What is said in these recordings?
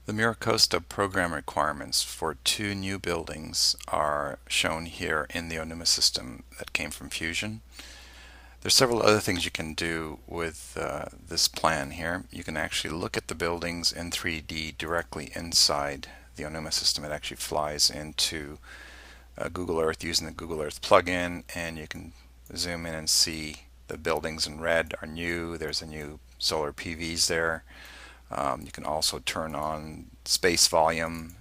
The MiraCosta program requirements for two new buildings are shown here in the Onuma system that came from Fusion. There's several other things you can do with this plan here. You can actually look at the buildings in 3D directly inside the Onuma system. It actually flies into Google Earth using the Google Earth plugin, and you can zoom in and see the buildings in red are new. There's a new solar PVs there. You can also turn on space volume.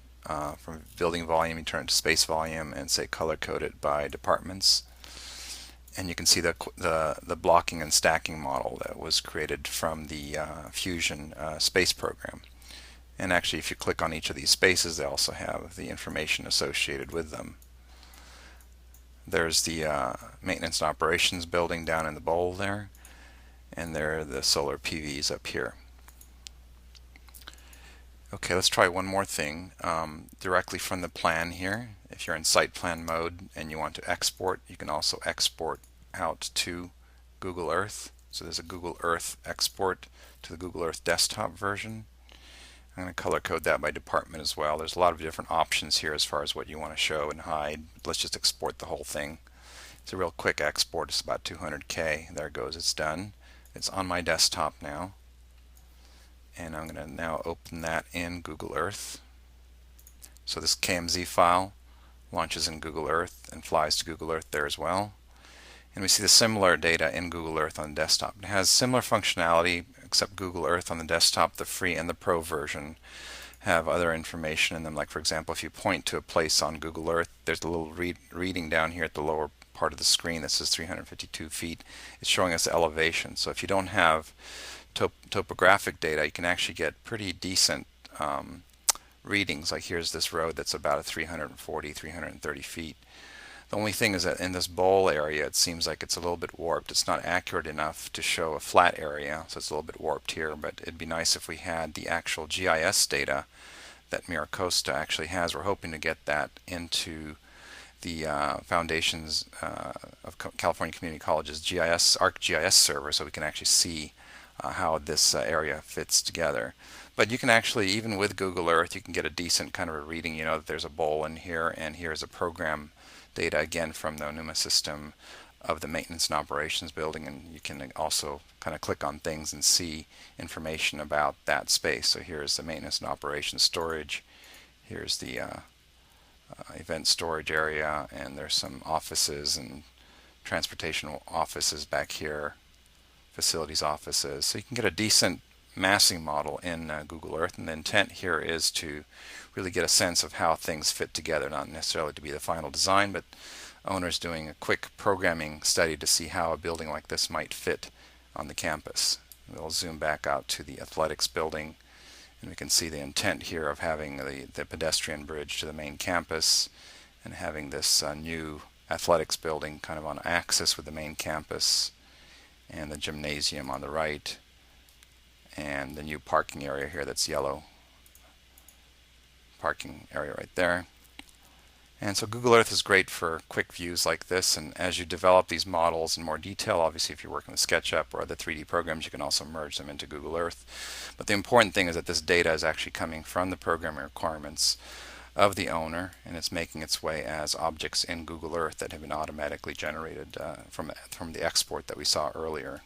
From building volume, you turn it to space volume and say color code it by departments. And you can see the blocking and stacking model that was created from the Fusion space program. And actually, if you click on each of these spaces, they also have the information associated with them. There's the maintenance and operations building down in the bowl there, and there are the solar PVs up here. Okay, let's try one more thing directly from the plan here. If you're in site plan mode and you want to export, you can also export out to Google Earth. So there's a Google Earth export to the Google Earth desktop version. I'm going to color code that by department as well. There's a lot of different options here as far as what you want to show and hide. Let's just export the whole thing. It's a real quick export. It's about 200K. There it goes. It's done. It's on my desktop now. And I'm going to now open that in Google Earth. So this KMZ file launches in Google Earth and flies to Google Earth there as well. And we see the similar data in Google Earth on the desktop. It has similar functionality, except Google Earth on the desktop, the free and the pro version, have other information in them. Like, for example, if you point to a place on Google Earth, there's a little reading down here at the lower part of the screen that says 352 feet. It's showing us elevation. So if you don't have topographic data, you can actually get pretty decent readings. Like here's this road that's about 340, 330 feet. The only thing is that in this bowl area, it seems like it's a little bit warped. It's not accurate enough to show a flat area, so it's a little bit warped here, but it'd be nice if we had the actual GIS data that MiraCosta actually has. We're hoping to get that into the foundations of California Community College's ArcGIS server, so we can actually see how this area fits together. But you can actually, even with Google Earth, you can get a decent kind of a reading. You know that there's a bowl in here, and here's a program data again from the Onuma system of the maintenance and operations building, and you can also kind of click on things and see information about that space. So here's the maintenance and operations storage. Here's the event storage area, and there's some offices and transportation offices back here, facilities offices. So you can get a decent massing model in Google Earth, and the intent here is to really get a sense of how things fit together, not necessarily to be the final design, but owners doing a quick programming study to see how a building like this might fit on the campus. We'll zoom back out to the athletics building, and we can see the intent here of having the pedestrian bridge to the main campus and having this new athletics building kind of on axis with the main campus, and the gymnasium on the right, and the new parking area here that's yellow. Parking area right there. And so Google Earth is great for quick views like this, and as you develop these models in more detail, obviously if you're working with SketchUp or other 3D programs, you can also merge them into Google Earth. But the important thing is that this data is actually coming from the programming requirements of the owner, and it's making its way as objects in Google Earth that have been automatically generated from the export that we saw earlier.